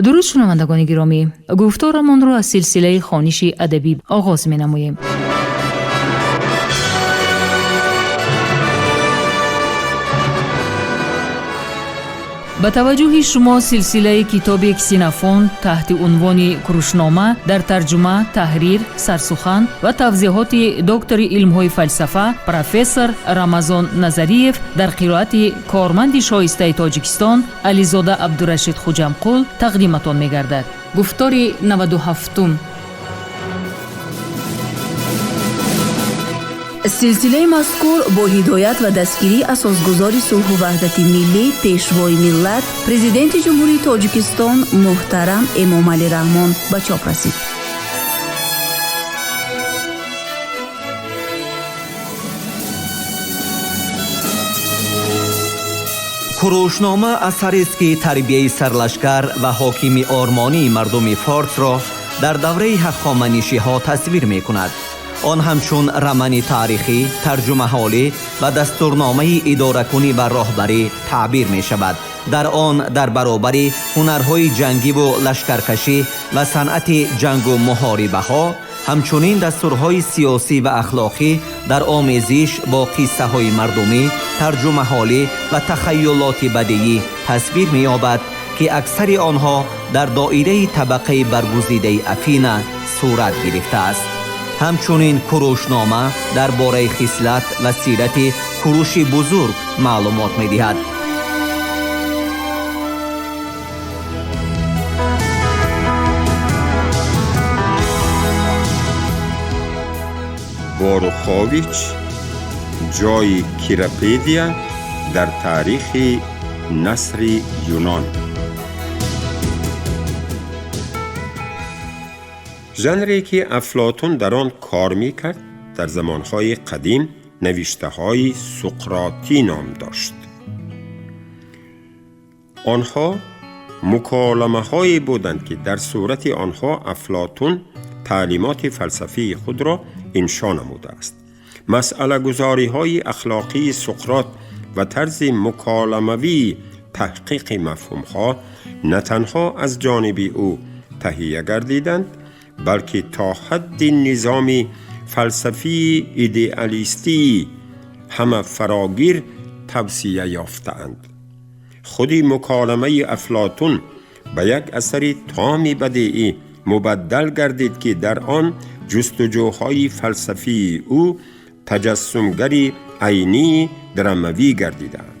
درود شنوندگان گرامی، گفتارمان را از سلسله خوانش ادبی آغاز می‌نماییم. با توجه شما سلسله کتاب کسینوفونت تحت عنوان کروشنامه در ترجمه، تحریر، سرسخن و توضیحات دکتر علم‌های فلسفه پروفسور رمضان نظریف در قرائت کارمند شایسته تاجیکستان علیزاده عبدالرشید خوجمقل تقدیمتان می‌گردد. گفتار 97. سلسله مذکور با هدایت و دستگیری اساسگزار صلح و وحدت ملی پیشوای ملت پرزیدنت جمهوری تاجیکستان محترم امامعلی رحمان به چاپ رسید. کروشنامه اثری است که تربیه سرلشکر و حاکمی آرمانی مردم فارس را در دوره هخامنشی‌ها تصویر می‌کند. آن همچون رمانی تاریخی، ترجمه حالی و دستورنامه اداره کنی و راهبری تعبیر می شود. در آن در برابر هنرهای جنگی و لشکرکشی و صنعت جنگ و محاربه ها، همچنین دستورهای سیاسی و اخلاقی در آمیزش با قصه های مردمی، ترجمه حالی و تخیلات بدیعی تصویر می یابد که اکثر آنها در دایره طبقه برگزیده افینه صورت گرفته است. همچنین کروشنامه درباره خصلت و سیرت کوروش بزرگ معلومات می‌دهد. باروخوویچ جای کیراپیدیا در تاریخ نثر یونان. ژانری که افلاطون در آن کار می‌کرد در زمانهای قدیم نوشته‌های سقراطی نام داشت. آنها مکالمه‌هایی بودند که در صورت آنها افلاطون تعلیمات فلسفی خود را انشا نموده است. مسئله گذاری‌های اخلاقی سقراط و طرز مکالموی تحقیق مفهوم‌ها نه تنها از جانب او تهیه گردیدند، بلکه تا حد نظامی فلسفی ایدئالیستی همه فراگیر توسعه یافتند. خودی مکالمه افلاطون به یک اثر تام بدیعی مبدل گردید که در آن جستجوهای فلسفی او تجسمگری عینی دراموی گردیدند.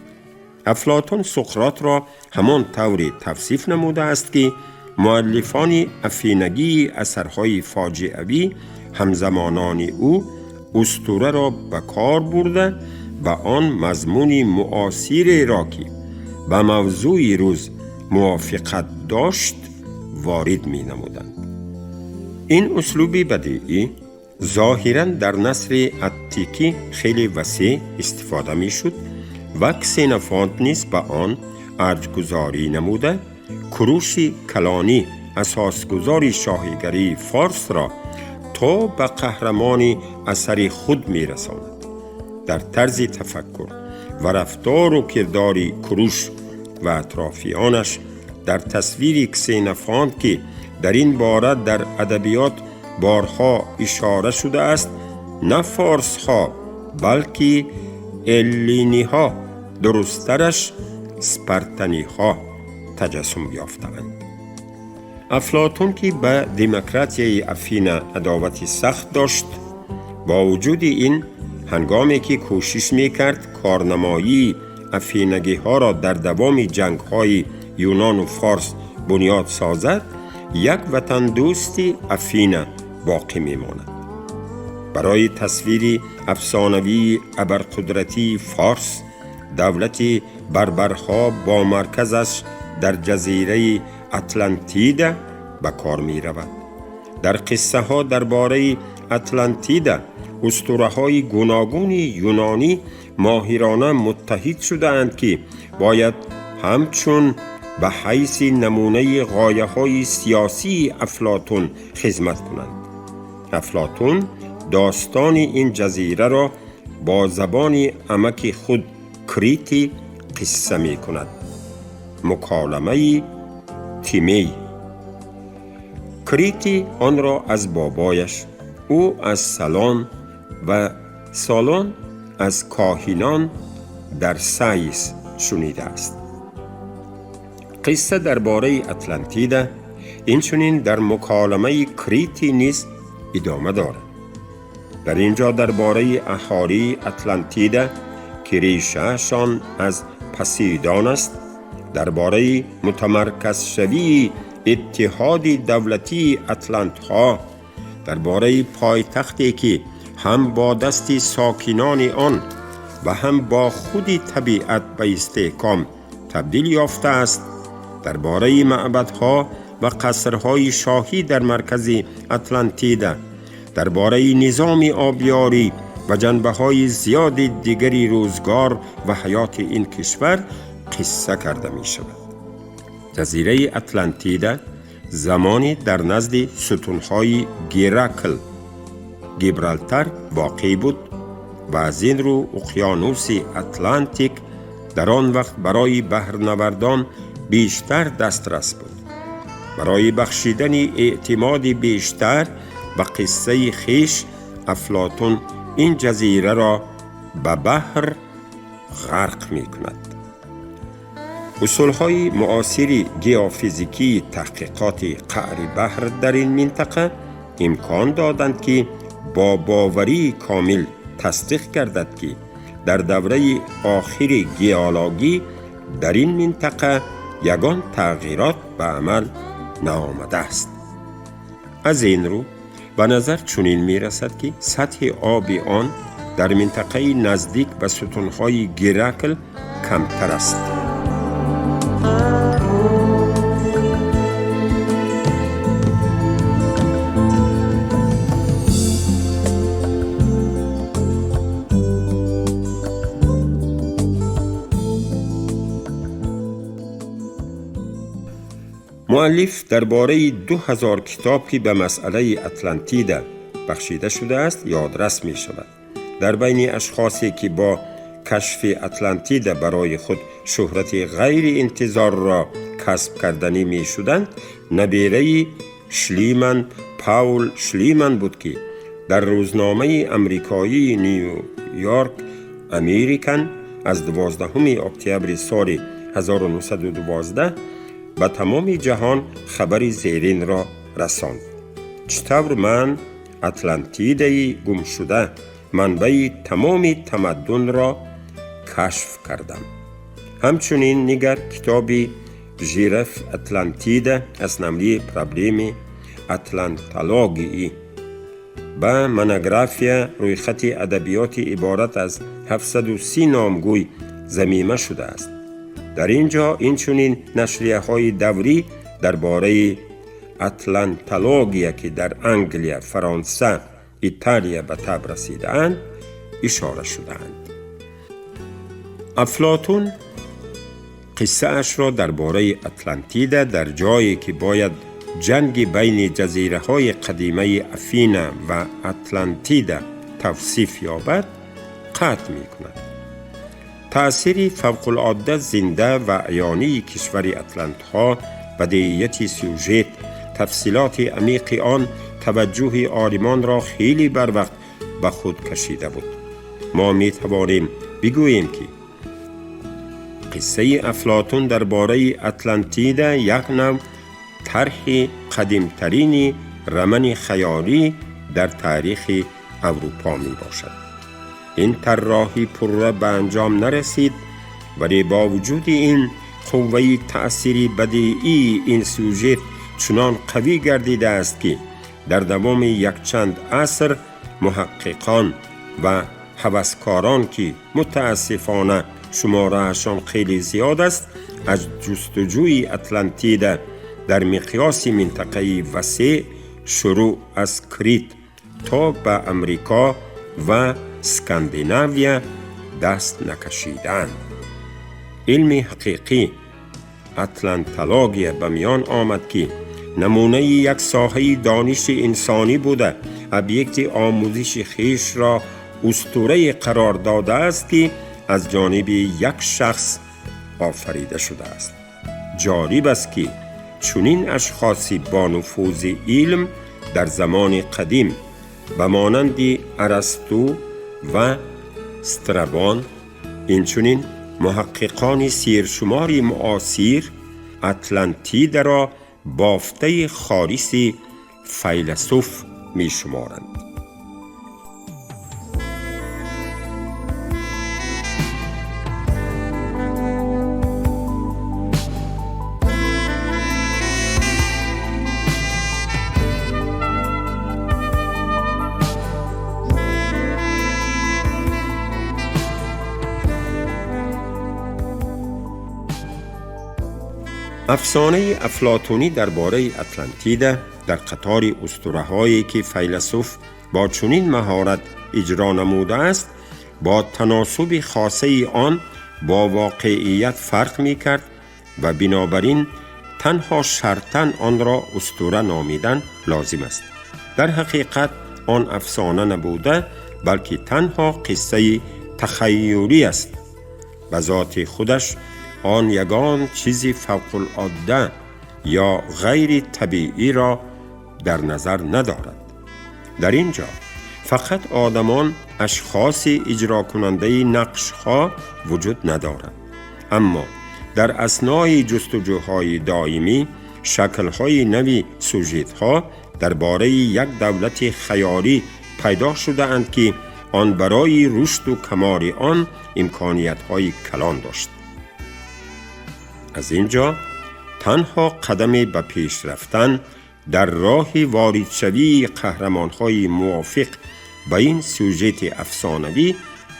افلاطون سقراط را همان طوری توصیف نموده است که مؤلفان افینگی اثرهای فاجعه‌ای همزمانان او اسطوره را به کار برده و آن مضمون معاصر را که به موضوع روز موافقت داشت وارد می نمودند. این اسلوبی بدیعی ظاهراً در نثر اتیکی خیلی وسیع استفاده می شد و کسینوفونت نیز به آن ارجگذاری نموده کروش کلانی اساسگزار شاهیگری فارس را تا به قهرمان اثر خود می رساند. در طرز تفکر و رفتار و کردار کروش و اطرافیانش در تصویر کسینوفونت که در این باره در ادبیات بارها اشاره شده است، نه فارس ها بلکه الینی ها، درسترش سپارتانی ها تجسم یافتند. افلاطون که به دموکراسی افینه عداوت سخت داشت، با وجود این هنگامی که کوشش میکرد کارنمایی افینگی ها را در دوام جنگ های یونان و فارس بنیاد سازد، یک وطن دوستی افینه باقی میماند. برای تصویر افسانوی ابرقدرتی فارس، دولت بربرها با مرکزش در جزیره اتلانتیدا به کار می رود. در قصه ها درباره اتلانتیدا اسطوره های گوناگون یونانی ماهرانه متحد شدند که باید همچون به حیث نمونه غایه های سیاسی افلاطون خدمت کنند. افلاطون داستان این جزیره را با زبان عمک خود کریتی قصه می کند. مکالمه تیمی کریتی آن را از بابایش، او از سالان و سالان از کاهنان در سایس شنیده است. قصه درباره اتلانتیدا اینچنین در مکالمه کریتی نیز ادامه دارد. در اینجا درباره اهالی اتلانتیدا که ریشه‌شان از پوسیدون است، درباره متمرکز شوی اتحاد دولتی اتلانتا، درباره پایتختی که هم با دست ساکنان آن و هم با خود طبیعت به استحکام تبدیل یافته است، درباره معبدها و قصرهای شاهی در مرکز اتلانتیدا، درباره نظام آبیاری و جنبه‌های زیاد دیگری روزگار و حیات این کشور قصه کرده می شود. جزیره اتلانتیدا زمانی در نزد ستونهای گیراکل گیبرالتار واقع بود و از این رو اقیانوس اتلانتیک در آن وقت برای بحرنوردان بیشتر دسترس بود. برای بخشیدن اعتماد بیشتر و قصه خویش، افلاطون این جزیره را به بحر غرق می کند. اصولهای معاصر ژئوفیزیکی تحقیقات قعر بحر در این منطقه امکان دادند که با باوری کامل تصدیق گردد که در دوره آخر ژئولوژی در این منطقه یگان تغییرات به عمل نآمده است. از این رو به نظر چنین می رسد که سطح آب آن در منطقه نزدیک به ستونهای گیراکل کمتر است. مؤلف درباره 2000 کتاب که به مسئله اتلانتیدا بخشیده شده است یادرس می شود. در بین اشخاصی که با کشف اتلانتیدا برای خود شهرت غیر انتظار را کسب کردنی می شدند، نبیره شلیمن پاول شلیمن بود که در روزنامه امریکایی نیویورک امریکن از 12 اکتبر سال 1912 به تمام جهان خبر زیرین را رساند: چطور من اتلانتیدای گم شده منبع تمام تمدن را کشف کردم. همچنین نگر کتاب ژیرف اتلانتیدا از نملی پرابلم اتلانتولوژی با منوگرافیا روی خط ادبیات عبارت از 730 نامگوی ضمیمه شده است. در اینجا اینچنین نشریه های دوری درباره اتلانتولوژیا که در انگلیا، فرانسه، ایتالیا به تب رسیدند اشاره شدند. افلاطون قصه اش را درباره اتلانتیدا در جایی که باید جنگ بین جزیره های قدیمه افینا و اتلانتیدا توصیف یابد قطع می کند. تأثیر فوق‌العاده زنده و عیانی کشور اتلانتها، بدیهیت سوژه، تفصیلات عمیق آن توجه عالمان را خیلی بر وقت به خود کشیده بود. ما می توانیم بگوییم که قصه افلاطون درباره اتلانتیدا یک نوع طرح قدیمترین رمن خیالی در تاریخ اروپا می باشد. این طراحی پروره به انجام نرسید، ولی با وجود این قوه تأثیری بدیعی این سوژه چنان قوی گردیده است که در دوام یک چند عصر محققان و هوسکاران که متاسفانه شمارهشان خیلی زیاد است، از جستجوی اتلانتیدا در مقیاس منطقه وسیع شروع از کریت تا به امریکا و اسکاندیناویا دست نکشیدند. علم حقیقی اتلانتولوژیا به میان آمد که نمونه یک ساحه دانش انسانی بوده، ابیکت آموزش خویش را اسطوره قرار داده است که از جانب یک شخص آفریده شده است. جالب است که چنین اشخاصی با نفوذ علم در زمان قدیم به مانند ارسطو و استرابان، اینچنین محققان سیرشماری معاصر اطلانتیده را بافته خالص فیلسوف می شمارند. افسانه افلاطونی درباره اطلانتیده در قطار اسطوره‌هایی که فیلسوف با چنین مهارت اجرا نموده است، با تناسب خاصه آن با واقعیت فرق می کرد و بنابراین تنها شرطاً آن را اسطوره نامیدن لازم است. در حقیقت آن افسانه نبوده، بلکه تنها قصه تخیلی است. به ذات خودش آن یگان چیز فوق العاده یا غیر طبیعی را در نظر ندارد. در اینجا فقط آدمان اشخاص اجرا کننده نقش ها وجود ندارد، اما در اثنای جستجوهای دائمی شکل‌های نوی سوژت ها درباره یک دولت خیالی پیدا شده اند که آن برای رشد و کمال آن امکانیت‌های کلان داشت. از اینجا تنها قدم به پیش رفتن در راه واردشوی قهرمان‌های موافق به این سوژت افسانوی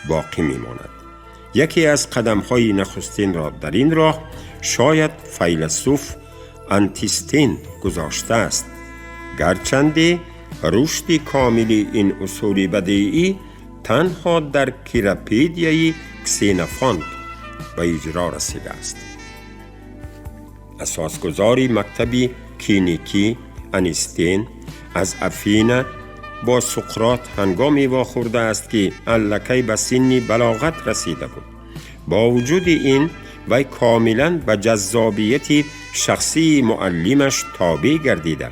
باقی می‌ماند. یکی از قدم‌های نخستین را در این راه شاید فیلسوف انتیستین گذاشته است، گرچند رشد کامل این اصول بدیعی تنها در کیراپیدیای کسینوفونت به اجرا رسیده است. اساسگذاری مکتب کلینیکی انیستین از افینا با سقراط هنگامی واخورده است که الکی به سن بلاغت رسیده بود. با وجود این وی کاملا به جذابیت شخصی معلمش تابع گردیده.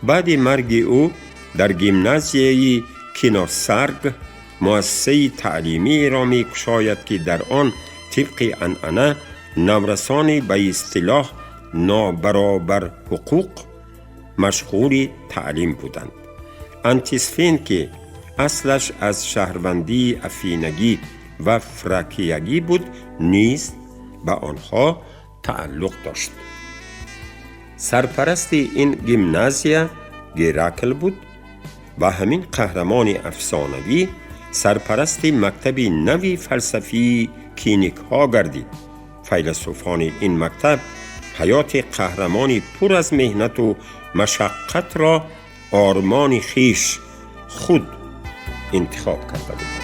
بعد مرگ او در گیمنازیای کینوسارگ مؤسسه تعلیمی را می گشاید که در آن طبق عنعنه نورسان به اصطلاح نابرابر حقوق مشغول تعلیم بودند. انتیسفین که اصلش از شهروندی افینگی و فراکیگی بود نیز به آنها تعلق داشت. سرپرست این گیمنازیا گراکل بود و همین قهرمان افسانوی سرپرست مکتب نوی فلسفی کلینیک ها گردید. فیلسوفان این مکتب حیات قهرمانی پر از مهنت و مشقت را آرمان خیش خود انتخاب کرده بودند.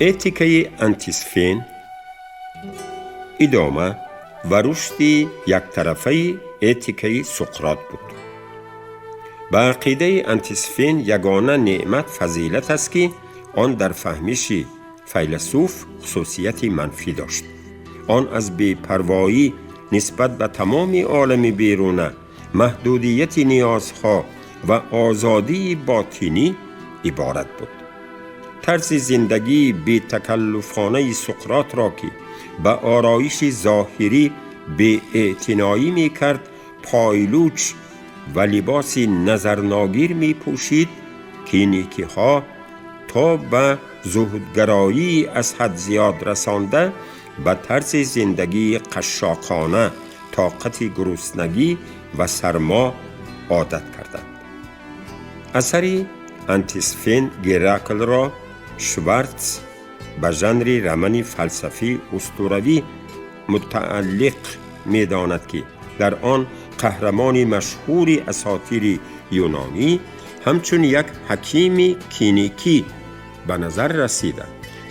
اتیکه انتیسفین ادامه و رشد یک طرفه اتیکه سقراط بود. به عقیده انتیسفین یگانه نعمت فضیلت است که آن در فهمش فیلسوف خصوصیت منفی داشت. آن از بی‌پروایی نسبت به تمام عالم بیرونه، محدودیت نیازها و آزادی باطنی عبارت بود. طرز زندگی بی تکلفانه سقراط را که به آرایش ظاهری بی اعتنایی می کرد، پایلوچ و لباس نظرناگیر می پوشید، کلینیکی ها تا به زهدگرایی از حد زیاد رسانده به طرز زندگی قشاقانه، طاقت گرسنگی و سرما عادت کردند. اثر انتیسفین گراکل را شوارتز به ژانر رمان فلسفی اسطوروی متعلق می داند که در آن قهرمان مشهور اساطیر یونانی همچون یک حکیم کلینیکی به نظر رسیده،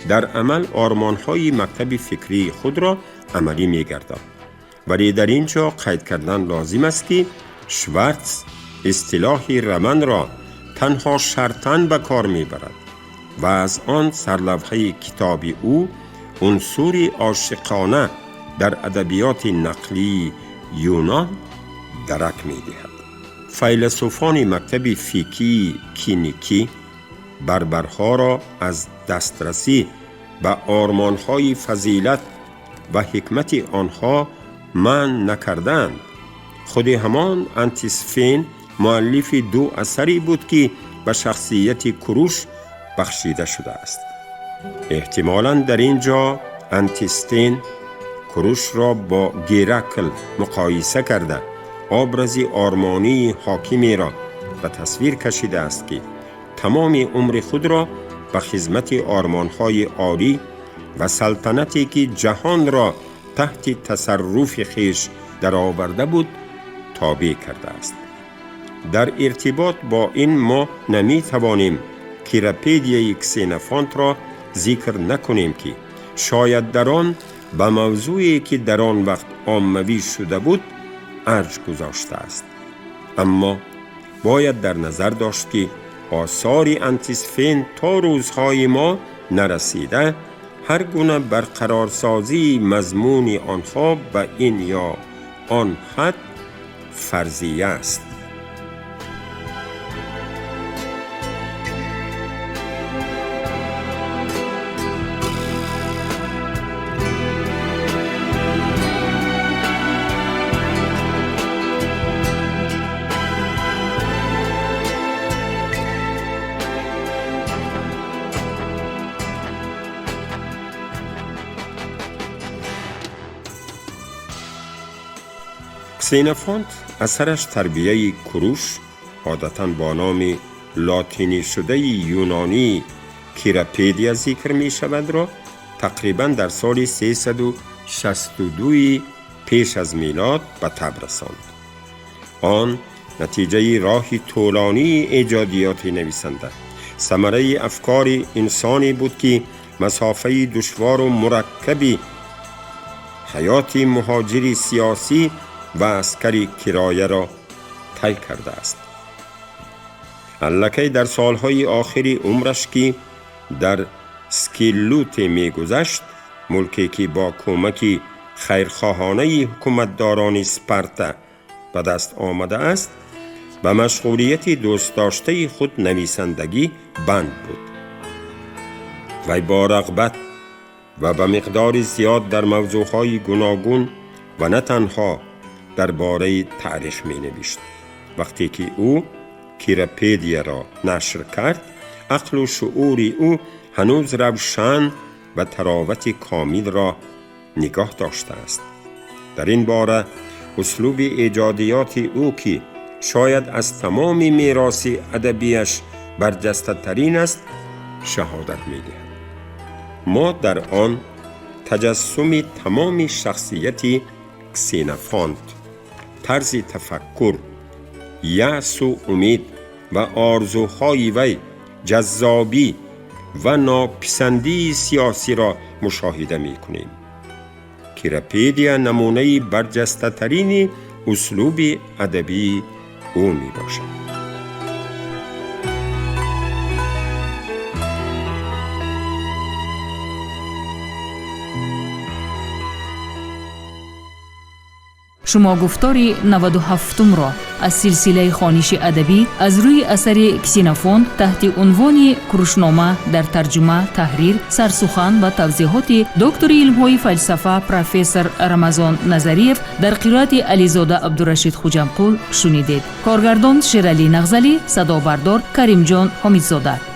در عمل آرمان‌های مکتب فکری خود را عملی می‌گرداند. ولی در اینجا قید کردن لازم است که شوارتز اصطلاح رمان را تنها شرطاً به کار میبرد و از آن سرلوحه کتابی او عنصری عاشقانه در ادبیات نقلی یونان درک می‌دهد. فیلسوفان مکتب فیکی کینیکی بربرها را از دسترسی به آرمان‌های فضیلت و حکمت آنها منع نکردند. خود همان انتیسفین مؤلف 2 اثری بود که به شخصیت کوروش بخشیده شده است. احتمالاً در اینجا انتیستین کوروش را با گیرکل مقایسه کرده ابرزی آرمانی حاکمی را به تصویر کشیده است که تمام عمر خود را به خدمت آرمان‌های عالی و سلطنتی که جهان را تحت تصرف خویش درآورده بود تابع کرده است. در ارتباط با این ما نمی توانیم کیراپیدیای کسینوفونت را ذکر نکنیم که شاید در آن به موضوعی که در آن وقت عاموی شده بود ارج گذاشته است. اما باید در نظر داشت که آثار انتیسفین تا روزهای ما نرسیده هر گونه برقرارسازی مضمون آنها به این یا آن حد فرضیه است. کسینوفونت اثرش تربیه کوروش عادتاً با نام لاتینی شده یونانی کیراپیدیا ذکر می شود را تقریباً در سال 362 پیش از میلاد به تب رساند. آن نتیجه راهی طولانی ایجادیات نویسنده، ثمره افکار انسانی بود که مسافه دشوار و مرکبی حیات مهاجری سیاسی و عسکری کرایه را طی کرده است. الکی در سالهای آخری عمرش که در سکیلوت می گذشت، ملکی که با کمک خیرخواهانه حکومتداران اسپارتا به دست آمده است، به مشغولیت دوست داشته خود نویسندگی بند بود. وی با رغبت و به مقدار زیاد در موضوعهای گوناگون و نه تنها درباره تاریخ می نوشت. وقتی که او کیراپیدیا را نشر کرد، عقل و شعور او هنوز روشن و تراوت کامل را نگاه داشته است. در این باره اسلوب ایجادیات او که شاید از تمام میراث ادبیش برجسته ترین است شهادت می دهد. ما در آن تجسم تمام شخصیت کسینوفونت، طرز تفکر، یأس و امید و آرزوهای وی، جذابی و ناپسندی سیاسی را مشاهده می کنیم. کیراپیدیا نمونه برجسته ترین اسلوب ادبی او می باشد. شما گفتار 97 را از سلسله خوانش ادبی از روی اثر کسینوفونت تحت عنوان کروشنامه در ترجمه، تحریر، سرسخن و توضیحات دکتر علم‌های فلسفه پروفسور رمضان نظریف در قرائت علیزاده عبدالرشید خوجمقول شنیدید. کارگردان شیرعلی نغزلی، صدا بردار کریم جان حمیدزاده.